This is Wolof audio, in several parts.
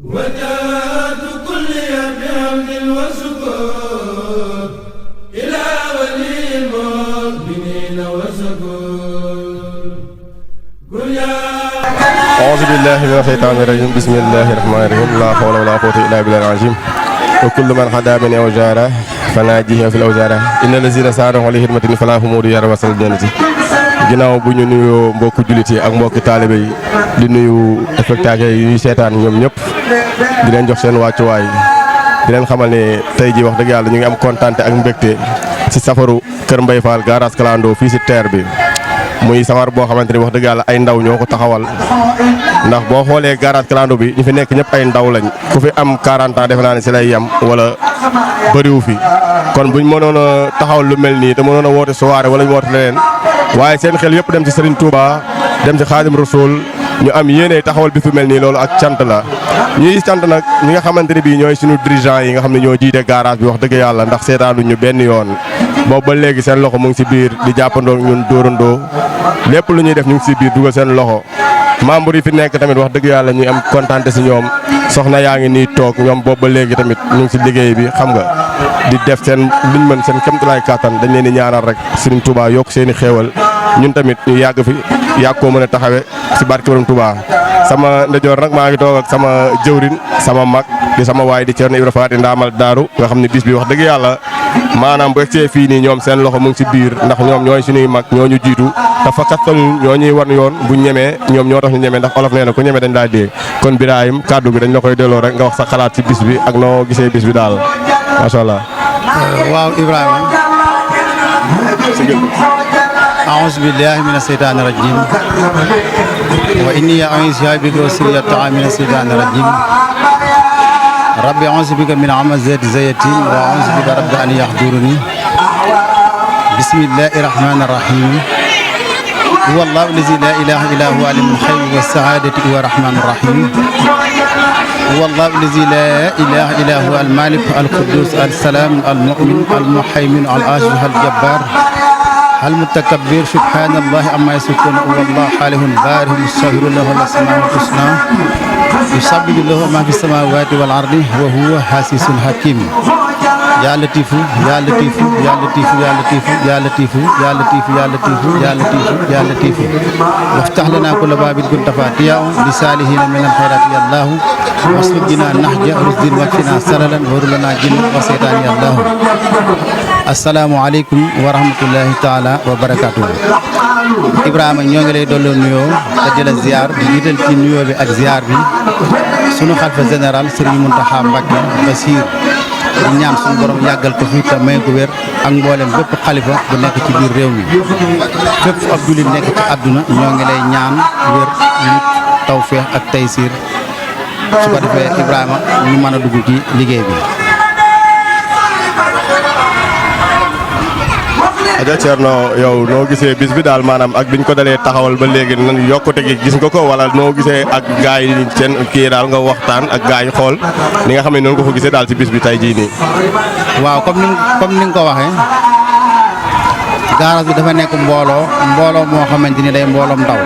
وجاءت كل بحمد وسكون إلى ولي المؤمنين وسكون قل يا أعوذ بالله من الشيطان الرجيم بسم الله الرحمن الرحيم لا حول ولا قوة إلا بالله العظيم وكل من حدا من أوجاره فناجيه في الأوجاره إن الذين ساروا على خدمة فلا هم يرى وصل الجنة ginnaaw bu ñu nuyoo mbokku jullit yi ak mbokki taalibe yi di nuyu spectateur yi ñuy seetaan ñoom ñëpp di leen jox seen wàccuwaay di leen xamal ne tey ji wax dëgg yàlla ñu ngi am kontaan ak mbégte ci safaru Kër Mbaye Fall garage Clando fii si terre bi muy safar boo xamante ni wax dëgg yàlla ay ndaw ñoo ko taxawal ndax boo xoolee garage Clando bi ñu fi nekk ñëpp ay ndaw lañ ku fi am 40 ans defe naa ne si lay yem wala bëriwu fi kon buñ mënoon a taxawal lu mel nii te mënoon a woote soirée wala ñu woote leneen waaye seen xel yëpp dem ci Serigne Touba dem ci Khadim Rasoul ñu am yéene taxawal bi fi mel nii loolu ak cant la ñuy cant nag ñi nga xamante ne bii ñooy suñu dirigeant yi nga xam ne ñoo jiite garage bi wax dëgg yàlla ndax seetaanuñ ñu benn yoon boobu ba léegi seen loxo mu ngi si biir di jàppandoo ñun dóorandoo lépp lu ñuy def ñu ngi si biir dugal seen loxo membre yi fi nekk tamit wax dëgg yàlla ñuy am kontaante si ñoom soxna yaa ngi nii toog ñoom boobu ba léegi tamit ñu ngi si liggéey bi xam nga di def seen luñ mën seen kéemtalaay kàttan dañ leen di ñaanal rek Serigne Touba yokk seen i xéewal ñun tamit ñu yàgg fi yàgg koo mën a taxawe si barke Borom Touba sama ndajoor nag maa ngi toog ak sama jëwrin sama mag di sama waay di Thierno Ibra Faty ndaamal daaru nga xam ne bis bi wax dëgg yàlla maanaam bu egsee fii nii ñoom seen loxo mu ngi si biir ndax ñoom ñooy suñuy mag ñoo ñu jiitu dafa kattan ñoo ñuy wan yoon bu ñemee ñoom ñoo tax ñu ñemee ndax olof nee na ku ñemee dañ laa dee kon Birahim kàddu gi dañ la koy delloo rek nga wax sa xalaat ci bis bi ak noo gisee bis bi daal macha allah. waaw Ibrahima أعوذ بالله من الشيطان الرجيم وإني أعوذ بك وسريتها من الشيطان الرجيم ربي أعوذ بك من همزات الشياطين وأعوذ بك رب أن يحضرني بسم الله الرحمن الرحيم هو الله الذي لا إله إلا هو عالم الغيب والشهادة هو الرحمن الرحيم هو الله الذي لا إله إلا هو المالك القدوس السلام المؤمن المهيمن العزيز الجبار المتكبر سبحان الله عما يصفون هو الله حاله بارئ مصور له الأسماء الحسنى يسبح له ما في السماوات والأرض وهو حسيس حكيم يا لطيف يا لطيف يا لطيف يا لطيف يا لطيف يا لطيف يا لطيف يا لطيف يا لطيف وافتح لنا كل باب كنت فاتحا لصالحين من الخيرات يا الله واسلك بنا نهج رشد واكفنا سللا وهر لنا جن وشيطان يا الله asalaamaaleykum wa rahmatullahi taala wa barakaatu. Ibrahima ñoo ngi lay dolloo nuyoo te di la ziar di jiital ci nuyoo bi ak ziar bi sunu xalifa général Serigne Mountakha Mbacké Bassir di ñaan suñu borom yàggal ko fi te may ko wér ak mboolem bépp xalifa bu nekk ci biir réew mi fépp ab jullit nekk ci àdduna ñoo ngi lay ñaan wér nit tawfeex ak taysiir su ko defee Ibrahima ñu mën a dugg ci liggéey bi. Aja Thierno yow noo gisee bis bi daal maanaam ak biñ ko dalee taxawal ba léegi nan yokkute gi gis nga ko wala noo gisee ak gaay yi seen kii daal nga waxtaan ak gaay yi xool ni nga xam ne noonu nga ko gisee daal ci bis bi tey jii nii. waaw comme ni nga ko waxee garage bi dafa nekk mbooloo moo xamante ni day mbooloom ndaw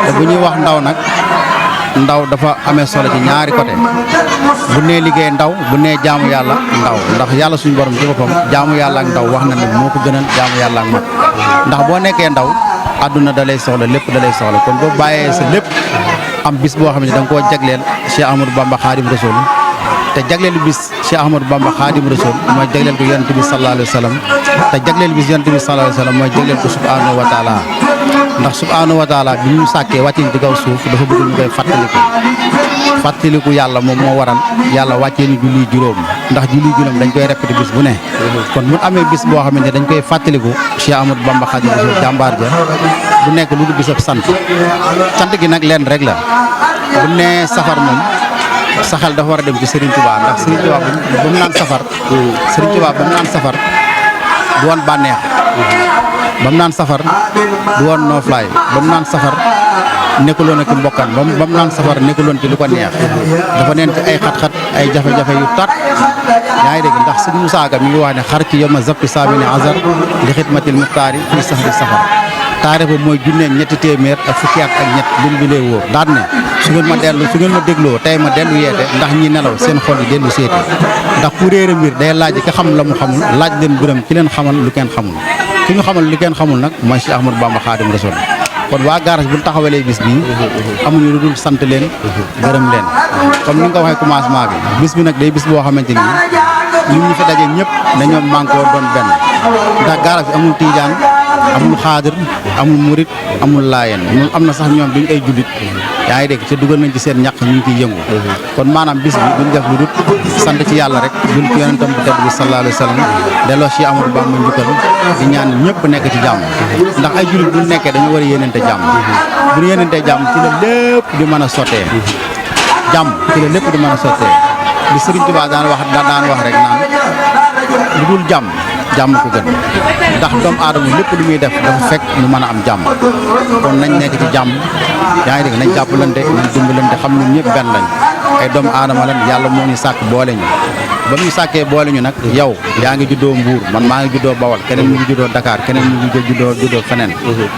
te bu ñuy wax ndaw nag ndaw dafa amee solo ci ñaari côté bu nee liggéey ndaw bu nee jaamu yàlla ndaw ndax yàlla suñu borom ci boppam jaamu yàlla ak ndaw wax na ne moo ko gënal jaamu yàlla ak mag ndax boo nekkee ndaw àdduna da lay soxla lépp da lay soxla kon boo bàyyee sa lépp am bis boo xam ne da nga koo jagleel Cheikh Ahmadou Bamba Khadim Rasoul te jagleel bis Cheikh Ahmadou Bamba Khadim Rasoul mooy jagleel ko yonent bi sallallahu alayhi wa sallam te jagleel bis yonent bi sallallahu alayhi wa sallam mooy jagleel ko subhanahu wa taala ndax subhanahu wa taala bi ñu sàkkee wàccee ci kaw suuf dafa bëgg ñu koy fàttaliku yàlla moom moo waral yàlla wàccee ni julli juróom ndax julli juróom dañ koy répété bis bu ne kon mu amee bis boo xamante ne dañ koy fàttaliku Cheikh Ahmadou Bamba Khadim Rasoul jàmbaar ja bu nekk lu du bisab sant gi nag leen rek la bu ne safar moom sa xel dafa war a dem ci Serigne Touba ndax Serigne Touba ba mu naan safar Serigne Touba ba mu naan safar du woon bànneex ba mu naan safar du woon nooflaay ba mu naan safar nekkuloon ak mbokkan ba mu naan safar nekkuloon ci lu ko neex dafa neen ci ay xat-xat ay jafe-jafe yu tat yaa ngi dégg ndax Serigne Moussa Ka mi ngi wax ne xar ci yoma zappi saamini azar li xidmatil muxtaari fii sahri safar taarix ba mooy junne ñetti téeméer ak fukki at ak ñett lim bi lay wóor daan ne su ngeen ma dégloo tey ma dellu yeete ndax ñi nelaw seen xol yi dellu seeti ndax ku réere mbir day laaj ka xam la mu xamul laaj leen biram ci leen xamal lu kenn xamul ki ñu xamal lu kenn xamul nag mooy Cheikh Ahmadou Bamba Khadim Rasoul kon waa garage bu ñu taxawalee bis bii amuñu lu dul sant leen gërëm leen comme ni nga ko waxee commencement bi bis bi nag day bis boo xamante ni ñun ñu fi daje ñëpp dañoo mànkoo doon benn ndax garage bi amul tiijaan amul xaadir amul murit amul laayeen ñun am na sax ñoom duñ ay jullit yaa ngi dégg ci dugal nañ ci seen ñàq ñu ngi ciy yëngu kon maanaam bis bi duñ def lu dul sant ci yàlla rek jul ci yonentam bu tedd bi sallallahu alayhi wa sallam delloo Cheikh Amadou Bamba njukkal di ñaan ñëpp nekk ci jàmm ndax ay jullit bu nekkee dañu war a yéenante jàmm bu ñu yéenante jàmm ci la lépp di mën a sottee jàmm ci la lépp di mën a sottee li Sëriñ Tuubaa daan wax rek naan lu dul jàmm ko gën ndax doomu aadama lépp lu muy def dafa fekk mu mën a am jàmm kon nañ nekk ci jàmm yaa ngi dégg nañ jàppalante nañ dimbalante xam ñun ñëpp benn lañ ay doomu aadama lañ yàlla moo ñu sàkk boole ñu ba mu sàkkee boole ñu nag yow yaa ngi juddoo Mbuur man maa ngi juddoo Bawol keneen mu ngi juddoo Dakar keneen mu ngi juddoo feneen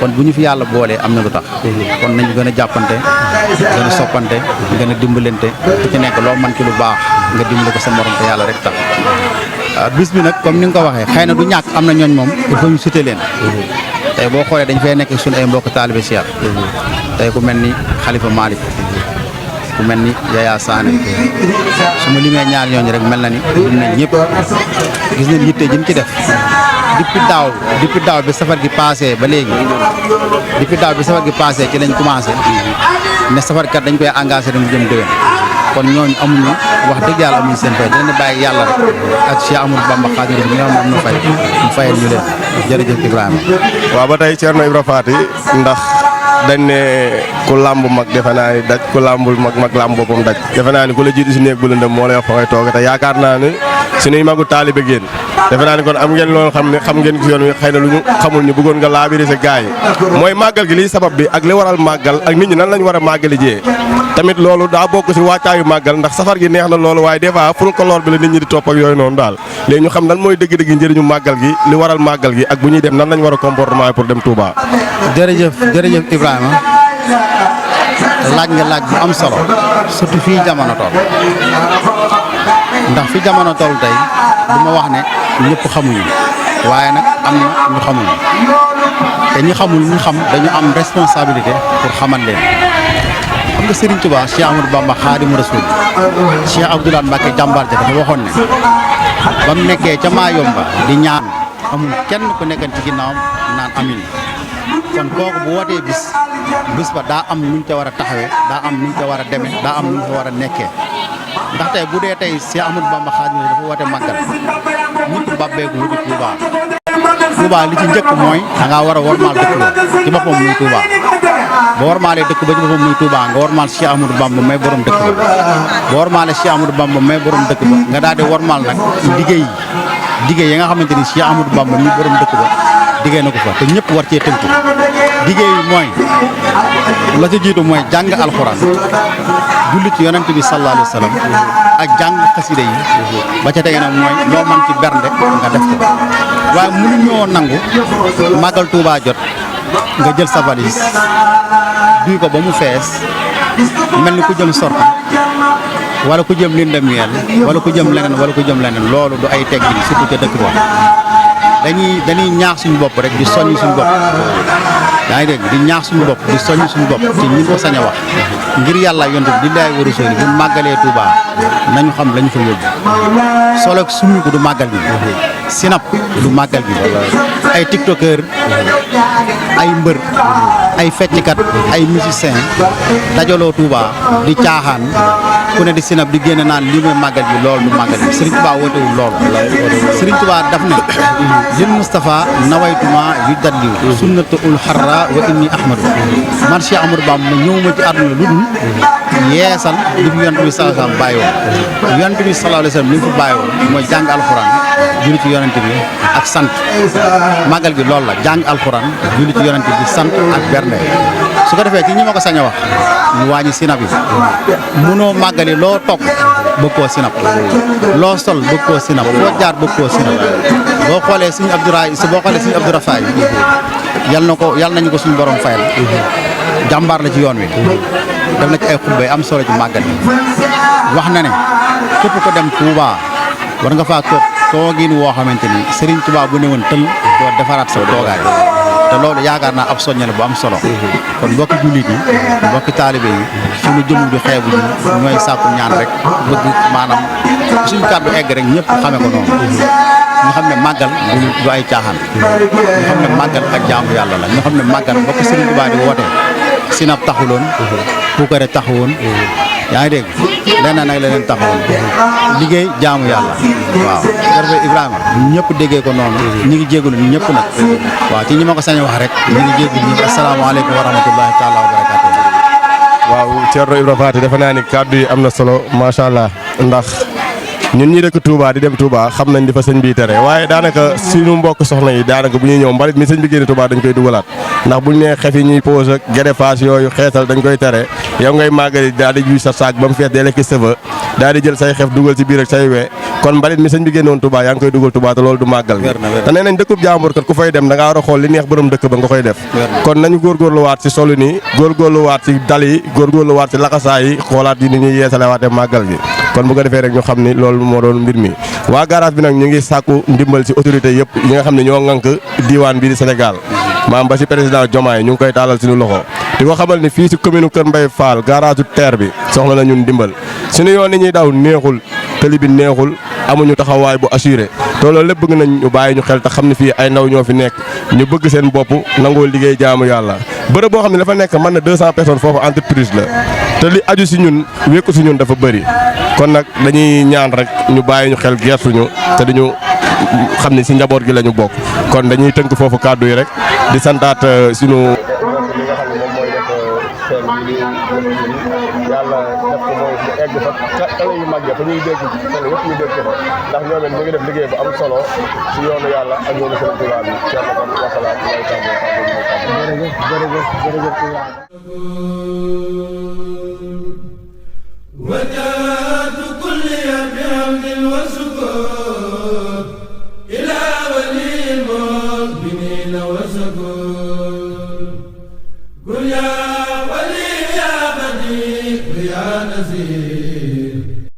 kon bu ñu fi yàlla boolee am na lu tax kon nañu gën a jàppante gën a soppante gën a dimbalante ku ci nekk loo mën ci lu baax nga dimbale ko sa morom te yàlla rek tax bis bi nag comme ni nga ko waxee xëy na du ñàkk am na ñooñ moom il faut ñu citer leen tey boo xoolee dañ fay nekk suñu ay mbokk taalibe Cheikh tey ku mel ni Khalifa Malick ku mel ni Yaya Sané su ma limee ñaar ñooñu rek mel na ni lim nañ ñëpp gis nañ yitte ji mu ci def depuis daaw bi safar gi passé ba léegi depuis daaw bi safar gi passé ci lañ commencé ne safarkat dañ koy engagé dañu jëm déwén kon ñooñu amuñu wax dëgg yàlla amuñu seen fay dinañ bàyyi yàlla rek ak Cheikh Amadou Bamba Khadim Rasoul ñoo am na fay mu fayal ñu leen jërëjëf Ibrahima. waaw ba tey Thierno Ibra Faty ndax dañ ne ku làmb mag defe naa ni daj ku làmbul mag làmb boppam daj defe naa ni ku la jiitu si néeg bu lëndëm moo lay wax fa ngay toog te yaakaar naa ni suñuy magu taalibe génn defe naa ni kon am ngeen loolu xam ngeen ci yoon wi xëy na lu ñu xamul ñu bëggoon nga laabiri sa gars yi mooy màggal gi liy sabab bi ak li waral màggal ak nit ñi nan lañ war a màggali jee tamit loolu daa bokk si wàccaayu màggal ndax safar gi neex na loolu waaye des fois folklore bi la nit ñi di topp ak yooyu noonu daal léegi ñu xam lan mooy dëgg-dëgg njëriñu màggal gi li waral màggal gi ak bu ñuy dem nan lañ war a comportement pour dem Touba. jërëjëf Ibrahima laaj nga laaj bu am solo surtout fii jamono toll ndax fi jamono toll tey du ma wax ne ñëpp xamuñu waaye nag am na ñu xamuñu te ñi xamul ñu xam dañu am responsabilité pour xamal leen xam nga Serigne Touba Cheikh Amadou Bamba Khadim Rasoul Cheikh Abdoulaye Mbacké jàmbaar ja dafa waxoon ne ba mu nekkee ca Mayomba di ñaan amul kenn ku nekkan ci ginnaawam naan amin kon kooku bu wootee bis ba daa am nuñ ca war a taxawee daa am nuñ ca war a demee daa am nuñ ca war a nekkee ndax tey bu dee tey Cheikh Amadou Bamba Khadim dafa woote màggal ñëpp bàbbeeku wuti Touba li ci njëkk mooy da ngaa war a wormaal dëkk ba ci boppam muy Touba boo wormaalee dëkk ba ci boppam muy Touba nga wormaal Cheikh Amadou Bamba may borom dëkk ba boo wormaalee Cheikh Amadou Bamba may borom dëkk ba nga daal di wormaal nag liggéey yi nga xamante ni Cheikh Amadou Bamba mi borom dëkk ba diggee na ko fa te ñëpp war cee tënku liggéey yi mooy la ci jiitu mooy jàng alxuraan julli ci yonent bi sallallahu alayhi wa sallam ak jàng xasida yi ba ca tege nag mooy loo mën ci bernde nga def ko waaye mënuñoo nangu màggal Touba jot nga jël sa valise duy ko ba mu fees mel ni ku jëm sorti wala ku jëm linde miel wala ku jëm leneen loolu du ay teggin surtout ca dëkk ba dañuy ñaax suñu bopp rek di soññ suñu bopp yaa ngi dégg di ñaax suñu bopp di soññ suñu bopp ci ñi ko sañ a wax ngir yàlla yonte bi di laay war a sori bu màggalee Touba nañu xam lañu fa yóbbu solo suñu ko du màggal gi sinap du màggal gi ay tiktokeur ay mbër ay fecckat ay musicien dajaloo Touba di caaxaan ku ne di sinap di génne naan lii mooy màggal gi loolu du màggal gi Serigne Touba wootewul loolu Serigne Touba daf ne lil Moustapha nawaytuma yu daddiw sunnatul xarra wa inni ahmadu man Cheikh Amadou Bamba ñëwuma ci àdduna lu dul yeesal li fi yonent bi sallallahu alayhi wasallam bàyyi woon yonent bi sallallahu alayhi wasallam li mu fi bàyyi woon mooy jàng alxuraan julli ci yonent bi ak sant màggal gi loolu la jàng alxuraan julli ci yonent bi sant ak bernde su ko defee ci ñi ma ko sañ a wax ñu wàññi sinap yi mënoo màggali loo togg bëgg koo sinap loo sol bëgg koo sinap loo jaar bëgg koo sinap boo xoolee suñu Abdou Rafaay yal nañu ko suñu borom fayal jàmbaar la ci yoon wi def na ci ay xutba am solo ci màggal wax na ne képp ko dem Touba war nga faa toog toogin woo xamante ni Serigne Touba bu ne woon tël doo defaraat sa toogaay te loolu yaakaar naa ab soññale bu am solo kon mbokki jullit yi mbokki taalibe yi suñu jëmm ju xeebu ji ñooy sàkku ñaan rek bëgg maanaam suñu kàddu egg rek ñëpp xame ko noonu ñu xam ne màggal du ay caaxaan ñu xam ne màggal ak jaamu yàlla la ñu xam ne màggal bokk Serigne Touba di woote sinab taxuloon puukare taxawoon yaa ngi dégg leneen nag leneen taxawoon liggéey jaamu yàlla waaw jërëjëf Ibrahima ñëpp déggee ko noonu ñi ngi jégalu ñëpp nag waaw ci ñi ma ko sañ wax rek ñi ngi jégalu ñëpp asalaamaaleykum wa rahmatullahi taala wa barakatuh waaw Thierno Ibrahima Faty defe naa ni kàddu yi am na solo macha allah ndax ñun ñi dëkk Touba di dem Touba xam nañ di fa sëñ bi tere waaye daanaka suñu mbokk soxna yi daanaka bu ñuy ñëw mbalit mi sëñ bi génne Touba dañ koy dugalaat ndax buñ nee xef yi ñuy pose ak greffage yooyu xeetal dañ koy tere yow ngay màggali daal di juy sa saak ba mu fees dee lekki sëfa daal di jël say xef dugal ci biir ak say wee kon mbalit mi sëñ bi génnoon Touba yaa ngi koy dugal Touba te loolu du màggal gi te nee nañ dëkkub jàmbur kat ku fay dem da ngaa war a xool li neex borom dëkk ba nga koy def kon nañu góorgóorluwaat ci solu nii góorgóorluwaat ci dal yi góorgóorluwaat ci laxasaa yi xoolaat yi ni ñuy yeesalewaatee màggal gi kon bu ko defee rek ñu xam ni loolu moo doon mbir mi waa garage bi nag ñu ngi sàkku ndimbal ci autorité yëpp yi nga xam ne ñoo ŋànk diiwaan bi di Sénégal maam ba ci président Diomaye ñu ngi koy taalal suñu loxo di ko xamal ni fii ci commune Kër Mbaye Fall garage terre bi soxla na ñun ndimbal suñu yoon ni ñuy daw neexul tëli bi neexul amuñu taxawaay bu assuré te loolu lépp bëgg nañ ñu bàyyi ñu xel te xam ne fii ay ndaw ñoo fi nekk ñu bëgg seen bopp nangoo liggéey jaamu yàlla bërëb boo xam ne dafa nekk mën na 200 personnes foofu entreprise la te li aju ci ñun wékku ci ñun dafa bëri kon nag dañuy ñaan rek ñu bàyyi ñu xel gertuñu te dañu xam ne ci njaboot gi la ñu bokk kon dañuy tënk foofu kàddu yi rek di santaat sunu li nga xam ne moom mooy def seen bi yàlla def ko mooy mu egg fa télé yu mag ya fa ñuy dégg télé yëpp ñu dégg ko fa ndax ñoom it ñu ngi def liggéey bu am solo ci yoonu yàlla ak yoonu Sëriñ Tuubaa bi Thierno kon wasalaam lay tàggoo وجاءت كل بحمد وشكر إلى ولي المؤمنين وشكر